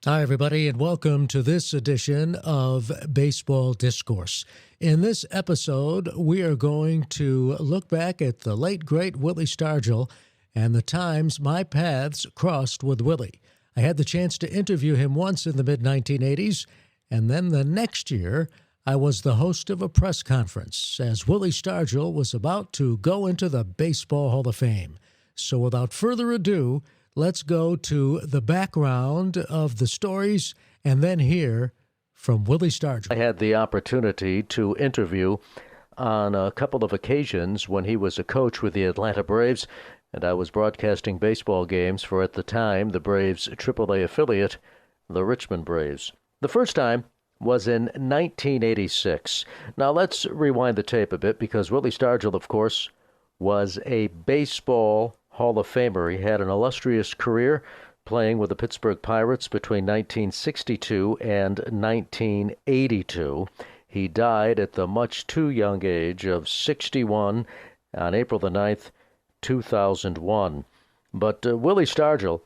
Hi, everybody, and welcome to this edition of Baseball Discourse. In this episode, we are going to look back at the late, great Willie Stargell and the times my paths crossed with Willie. I had the chance to interview him once in the mid-1980s, and then the next year, I was the host of a press conference as Willie Stargell was about to go into the Baseball Hall of Fame. So without further ado, let's go to the background of the stories and then hear from Willie Stargell. I had the opportunity to interview on a couple of occasions when he was a coach with the Atlanta Braves, and I was broadcasting baseball games for, at the time, the Braves' AAA affiliate, the Richmond Braves. The first time was in 1986. Now let's rewind the tape a bit because Willie Stargell, of course, was a baseball Hall of Famer. He had an illustrious career playing with the Pittsburgh Pirates between 1962 and 1982. He died at the much too young age of 61 on April the 9th, 2001. But Willie Stargell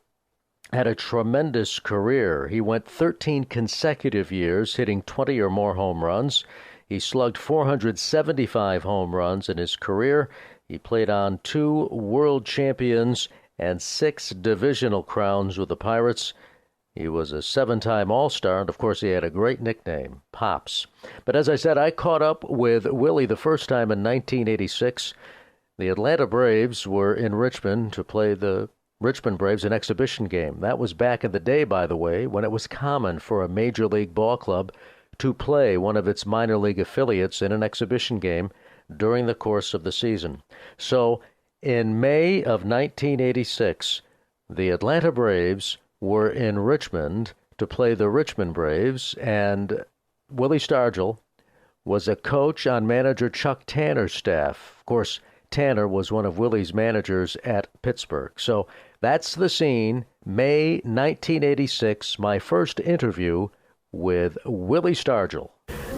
had a tremendous career. He went 13 consecutive years hitting 20 or more home runs. He slugged 475 home runs in his career. He played on 2 world champions and 6 divisional crowns with the Pirates. He was a 7-time All-Star, and of course he had a great nickname, Pops. But as I said, I caught up with Willie the first time in 1986. The Atlanta Braves were in Richmond to play the Richmond Braves an exhibition game. That was back in the day, by the way, when it was common for a major league ball club to play one of its minor league affiliates in an exhibition game during the course of the season. So in May of 1986, the Atlanta Braves were in Richmond to play the Richmond Braves, and Willie Stargell was a coach on manager Chuck Tanner's staff. Of course, Tanner was one of Willie's managers at Pittsburgh. So that's the scene, May 1986, my first interview with Willie Stargell.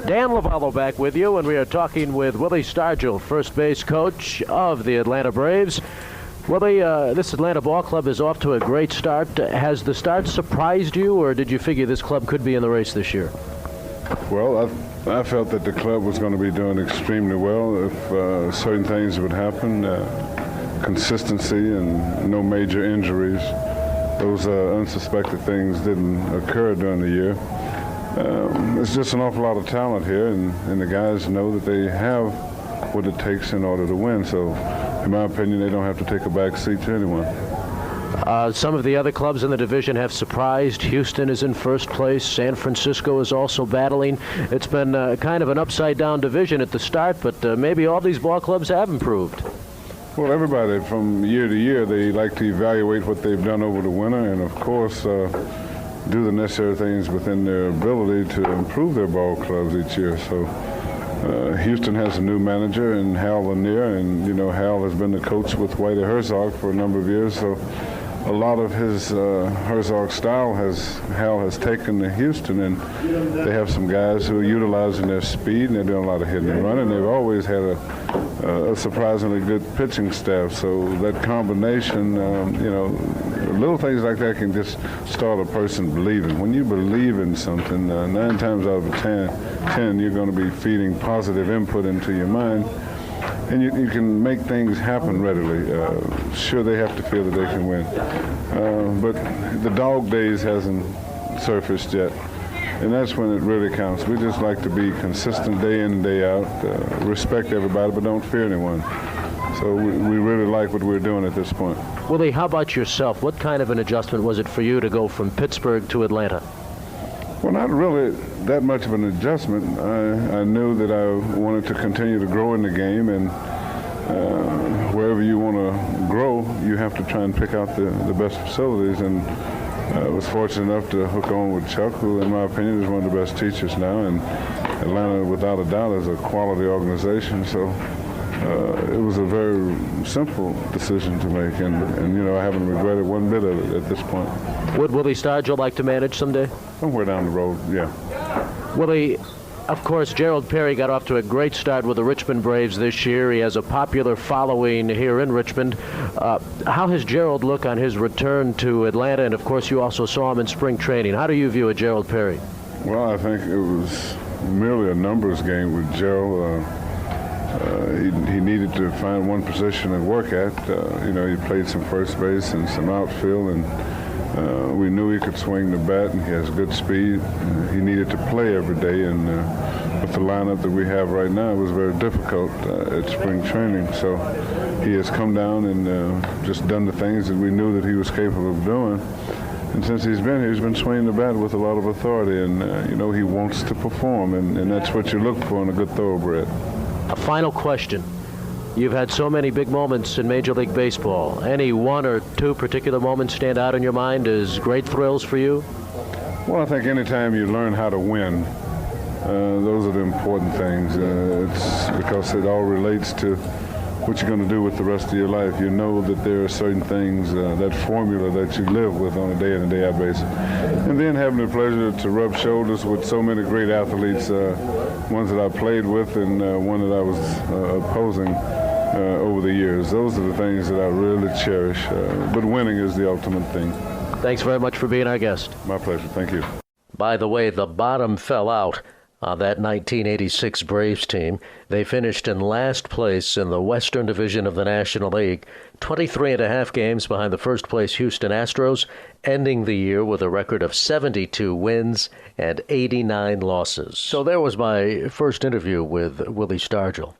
Dan Lavallo back with you, and we are talking with Willie Stargell, first base coach of the Atlanta Braves. Willie, this Atlanta ball club is off to a great start. Has the start surprised you, or did you figure this club could be in the race this year? Well, I felt that the club was going to be doing extremely well if certain things would happen, consistency and no major injuries. Those unsuspected things didn't occur during the year. There's just an awful lot of talent here, and the guys know that they have what it takes in order to win. So, in my opinion, they don't have to take a back seat to anyone. Some of the other clubs in the division have surprised. Houston is in first place. San Francisco is also battling. It's been kind of an upside-down division at the start, but maybe all these ball clubs have improved. Well, everybody from year to year, they like to evaluate what they've done over the winter, and of course, do the necessary things within their ability to improve their ball clubs each year. So Houston has a new manager in Hal Lanier, and Hal has been the coach with Whitey Herzog for a number of years. So a lot of his Herzog style Hal has taken to Houston, and they have some guys who are utilizing their speed, and they're doing a lot of hitting and running. They've always had a surprisingly good pitching staff. So that combination, little things like that can just start a person believing. When you believe in something, 9 times out of 10, you're going to be feeding positive input into your mind, and you can make things happen readily. Sure, they have to feel that they can win. But the dog days hasn't surfaced yet, and that's when it really counts. We just like to be consistent day in and day out, respect everybody, but don't fear anyone. So we really like what we're doing at this point. Willie, how about yourself? What kind of an adjustment was it for you to go from Pittsburgh to Atlanta? Well, not really that much of an adjustment. I knew that I wanted to continue to grow in the game, and wherever you want to grow, you have to try and pick out the best facilities. And I was fortunate enough to hook on with Chuck, who, in my opinion, is one of the best teachers now. And Atlanta, without a doubt, is a quality organization. So it was a very simple decision to make, and I haven't regretted one bit of it at this point. Would Willie Stargell like to manage someday? Somewhere down the road, yeah. Willie, Of course, Gerald Perry got off to a great start with the Richmond Braves this year. He has a popular following here in Richmond. How has Gerald looked on his return to Atlanta? And, of course, you also saw him in spring training. How do you view Gerald Perry? Well, I think it was merely a numbers game with Gerald. He needed to find one position to work at. He played some first base and some outfield, and we knew he could swing the bat, and he has good speed. He needed to play every day, and with the lineup that we have right now, it was very difficult at spring training. So he has come down and just done the things that we knew that he was capable of doing. And since he's been here, he's been swinging the bat with a lot of authority, and he wants to perform, and that's what you look for in a good thoroughbred. A final question. You've had so many big moments in Major League Baseball. Any one or two particular moments stand out in your mind as great thrills for you? Well, I think anytime you learn how to win, those are the important things. It's because it all relates to what you're going to do with the rest of your life. You know that there are certain things, that formula that you live with on a day-in and day-out basis. And then having the pleasure to rub shoulders with so many great athletes, ones that I played with and one that I was opposing over the years. Those are the things that I really cherish. But winning is the ultimate thing. Thanks very much for being our guest. My pleasure. Thank you. By the way, the bottom fell out on that 1986 Braves team. They finished in last place in the Western Division of the National League, 23 and a half games behind the first-place Houston Astros, ending the year with a record of 72 wins and 89 losses. So there was my first interview with Willie Stargell.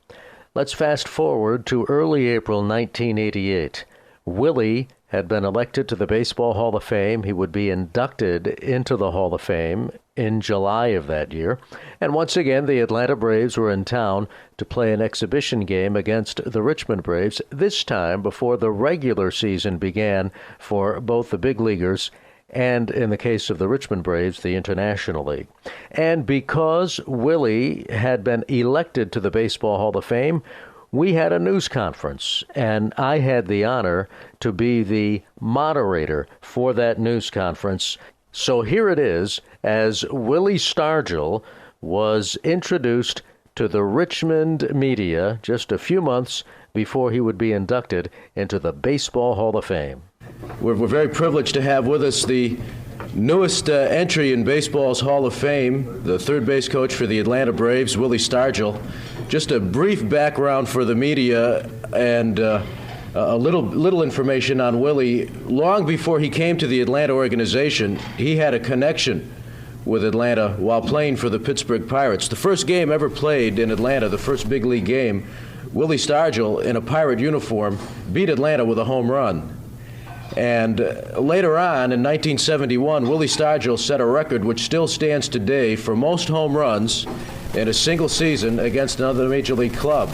Let's fast forward to early April 1988. Willie had been elected to the Baseball Hall of Fame. He would be inducted into the Hall of Fame in July of that year. And once again, the Atlanta Braves were in town to play an exhibition game against the Richmond Braves, this time before the regular season began for both the big leaguers and, in the case of the Richmond Braves, the International League. And because Willie had been elected to the Baseball Hall of Fame, we had a news conference, and I had the honor to be the moderator for that news conference. So here it is, as Willie Stargell was introduced to the Richmond media just a few months before he would be inducted into the Baseball Hall of Fame. We're very privileged to have with us the newest entry in baseball's Hall of Fame, the third base coach for the Atlanta Braves, Willie Stargell. Just a brief background for the media and a little information on Willie. Long before he came to the Atlanta organization, he had a connection with Atlanta while playing for the Pittsburgh Pirates. The first game ever played in Atlanta, the first big league game, Willie Stargell, in a Pirate uniform, beat Atlanta with a home run. And later on, in 1971, Willie Stargell set a record which still stands today for most home runs in a single season against another major league club.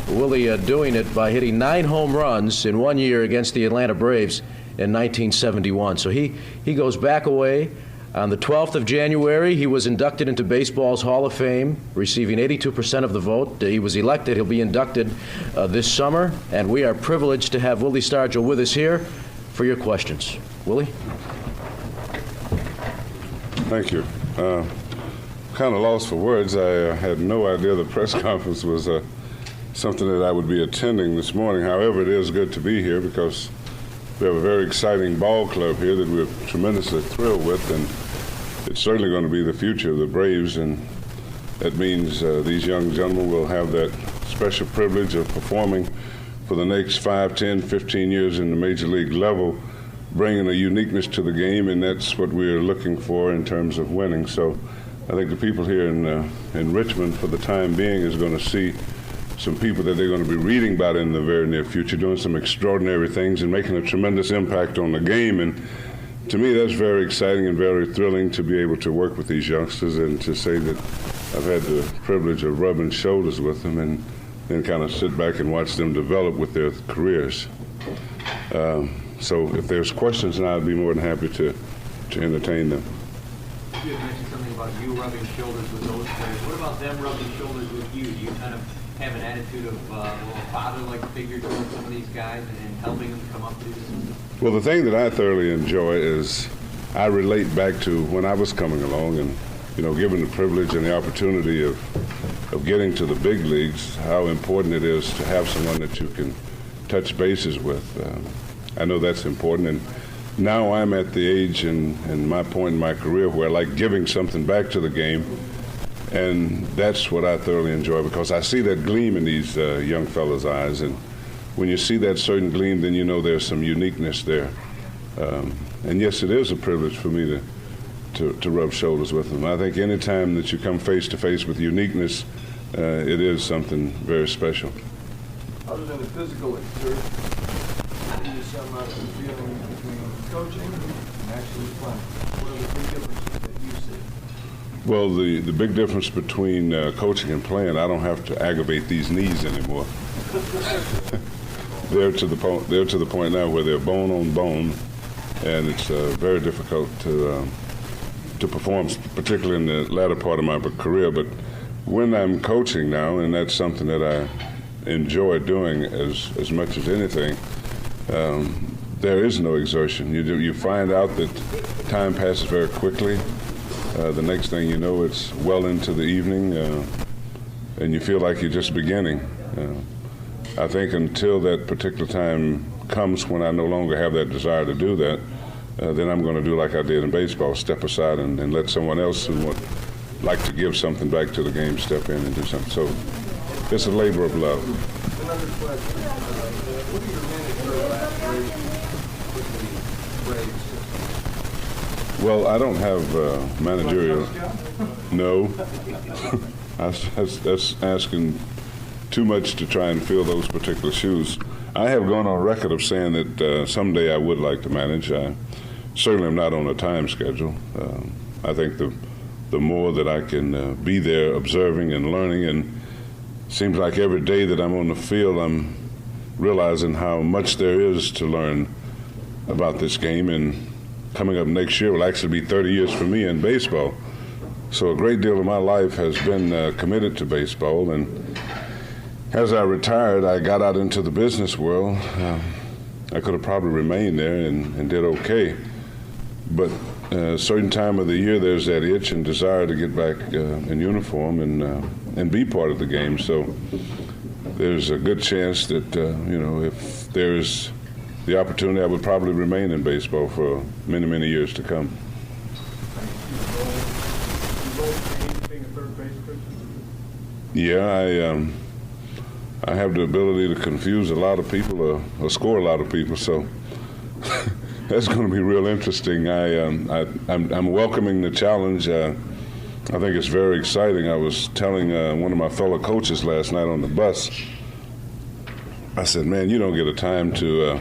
Willie doing it by hitting 9 home runs in 1 year against the Atlanta Braves in 1971. So he goes back away. On the 12th of January, he was inducted into baseball's Hall of Fame, receiving 82% of the vote. He was elected. He'll be inducted this summer, and we are privileged to have Willie Stargell with us here for your questions. Willie? Thank you. Kind of lost for words. I had no idea the press conference was something that I would be attending this morning. However, it is good to be here because we have a very exciting ball club here that we're tremendously thrilled with, and it's certainly going to be the future of the Braves, and that means these young gentlemen will have that special privilege of performing for the next 5, 10, 15 years in the major league level, bringing a uniqueness to the game, and that's what we're looking for in terms of winning. So I think the people here in Richmond, for the time being, is going to see some people that they're going to be reading about in the very near future, doing some extraordinary things and making a tremendous impact on the game. And to me, that's very exciting and very thrilling to be able to work with these youngsters and to say that I've had the privilege of rubbing shoulders with them and then kind of sit back and watch them develop with their careers. So if there's questions now, I'd be more than happy to entertain them. You had mentioned something about you rubbing shoulders with those players. What about them rubbing shoulders with you? Do you kind of have an attitude of a father-like figure towards some of these guys and helping them come up through the system? Well, the thing that I thoroughly enjoy is I relate back to when I was coming along, and given the privilege and the opportunity of getting to the big leagues, how important it is to have someone that you can touch bases with. I know that's important, and now I'm at the age and my point in my career where I like giving something back to the game, and that's what I thoroughly enjoy, because I see that gleam in these young fellas' eyes, and when you see that certain gleam, then you know there's some uniqueness there. And yes, it is a privilege for me to rub shoulders with them. I think any time that you come face to face with uniqueness, it is something very special. Other than the physical exertion, how do you sum up the feeling between coaching and actually playing? What are the big differences that you see? Well, the big difference between coaching and playing, I don't have to aggravate these knees anymore. They're to the point now where they're bone on bone, and it's very difficult to perform, particularly in the latter part of my career. But when I'm coaching now, and that's something that I enjoy doing as much as anything, there is no exertion. You find out that time passes very quickly. The next thing you know, it's well into the evening, and you feel like you're just beginning. I think until that particular time comes when I no longer have that desire to do that, then I'm going to do like I did in baseball, step aside and let someone else who would like to give something back to the game step in and do something. So it's a labor of love. Another question. What are your managerial aspirations with the Braves? Well, I don't have managerial. No. That's asking too much to try and fill those particular shoes. I have gone on record of saying that someday I would like to manage. I certainly am not on a time schedule. I think the more that I can be there observing and learning, and it seems like every day that I'm on the field, I'm realizing how much there is to learn about this game, and coming up next year will actually be 30 years for me in baseball. So a great deal of my life has been committed to baseball, and as I retired, I got out into the business world. I could have probably remained there and did okay. But a certain time of the year, there's that itch and desire to get back in uniform and be part of the game. So there's a good chance that, if there's the opportunity, I would probably remain in baseball for many, many years to come. Yeah, I have the ability to confuse a lot of people or score a lot of people, so that's going to be real interesting. I'm welcoming the challenge. I think it's very exciting. I was telling one of my fellow coaches last night on the bus, I said, man, you don't get a time to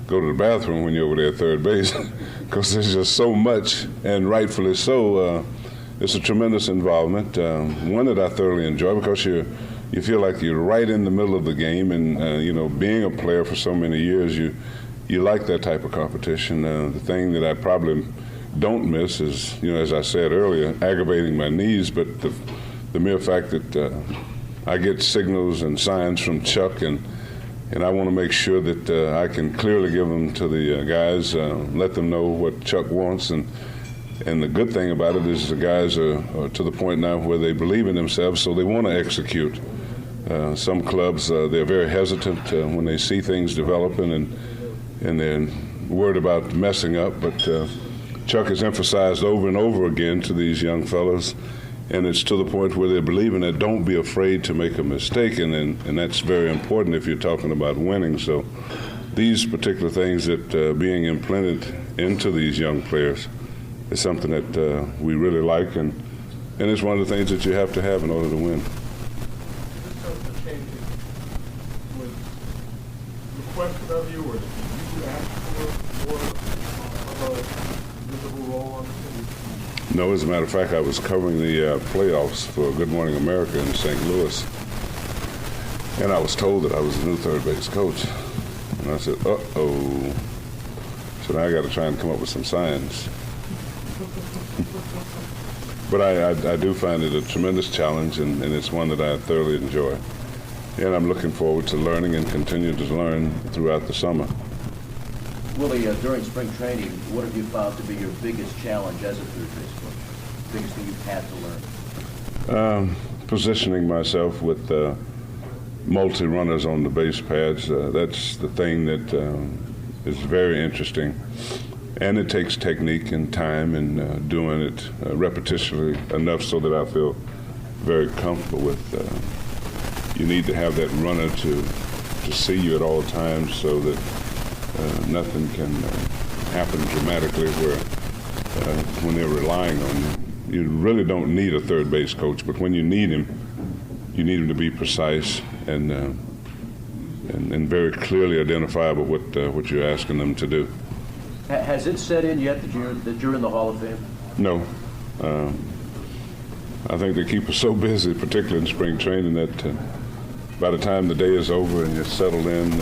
go to the bathroom when you're over there at third base, because there's just so much, and rightfully so. It's a tremendous involvement, one that I thoroughly enjoy, because you feel like you're right in the middle of the game, and being a player for so many years, you like that type of competition. The thing that I probably don't miss is, as I said earlier, aggravating my knees, but the mere fact that I get signals and signs from Chuck, and I want to make sure that I can clearly give them to the guys, let them know what Chuck wants, and the good thing about it is the guys are to the point now where they believe in themselves, so they want to execute. Some clubs, they're very hesitant when they see things developing, and they're worried about messing up. But Chuck has emphasized over and over again to these young fellas, and it's to the point where they're believing that don't be afraid to make a mistake, and that's very important if you're talking about winning. So these particular things that being implanted into these young players is something that we really like, and it's one of the things that you have to have in order to win. Was requested of you, or did you ask for more of a visible role on the team? No, as a matter of fact, I was covering the playoffs for Good Morning America in St. Louis, and I was told that I was the new third base coach. And I said, uh-oh. So now I got to try and come up with some signs. But I do find it a tremendous challenge, and it's one that I thoroughly enjoy. And I'm looking forward to learning and continue to learn throughout the summer. Willie, during spring training, what have you found to be your biggest challenge as a third base coach? biggest thing you've had to learn? Positioning myself with multi-runners on the base pads. That's the thing that is very interesting. And it takes technique and time and doing it repetitively enough so that I feel very comfortable with. You need to have that runner to see you at all times so that nothing can happen dramatically where when they're relying on you. You really don't need a third base coach, but when you need him to be precise and very clearly identifiable what you're asking them to do. Has it set in yet that you're in the Hall of Fame? No. I think they keep us so busy, particularly in spring training, that by the time the day is over and you're settled in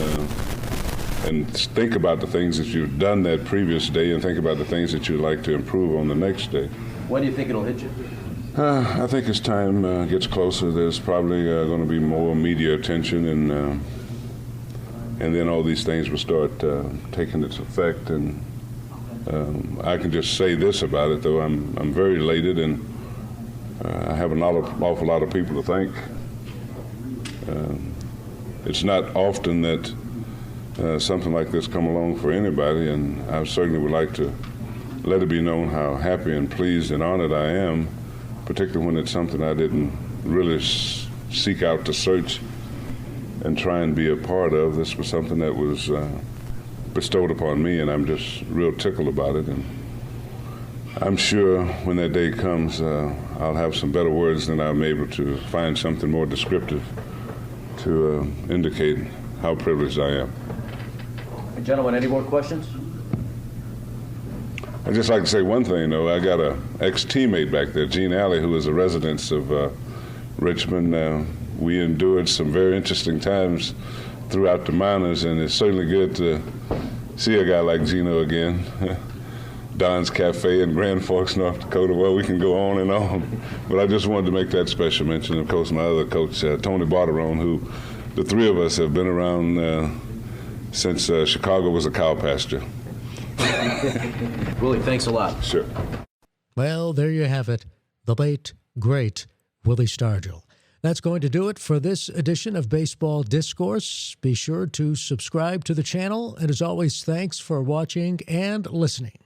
and think about the things that you've done that previous day and think about the things that you'd like to improve on the next day. When do you think it'll hit you? I think as time gets closer, there's probably going to be more media attention, and then all these things will start taking its effect. And I can just say this about it, though: I'm very elated, and I have an awful lot of people to thank. It's not often that something like this come along for anybody, and I certainly would like to let it be known how happy and pleased and honored I am, particularly when it's something I didn't really seek out to search and try and be a part of. This was something that was bestowed upon me, and I'm just real tickled about it. And I'm sure when that day comes, I'll have some better words than I'm able to find something more descriptive to indicate how privileged I am. Gentlemen, any more questions? I'd just like to say one thing, though. I got an ex-teammate back there, Gene Alley, who is a resident of Richmond. We endured some very interesting times throughout the minors, and it's certainly good to see a guy like Gino again. Don's Cafe in Grand Forks, North Dakota. Well, we can go on and on. But I just wanted to make that special mention. Of course, my other coach, Tony Barterone, who the three of us have been around since Chicago was a cow pasture. Willie, thanks a lot. Sure. Well, there you have it. The late, great Willie Stargell. That's going to do it for this edition of Baseball Discourse. Be sure to subscribe to the channel. And as always, thanks for watching and listening.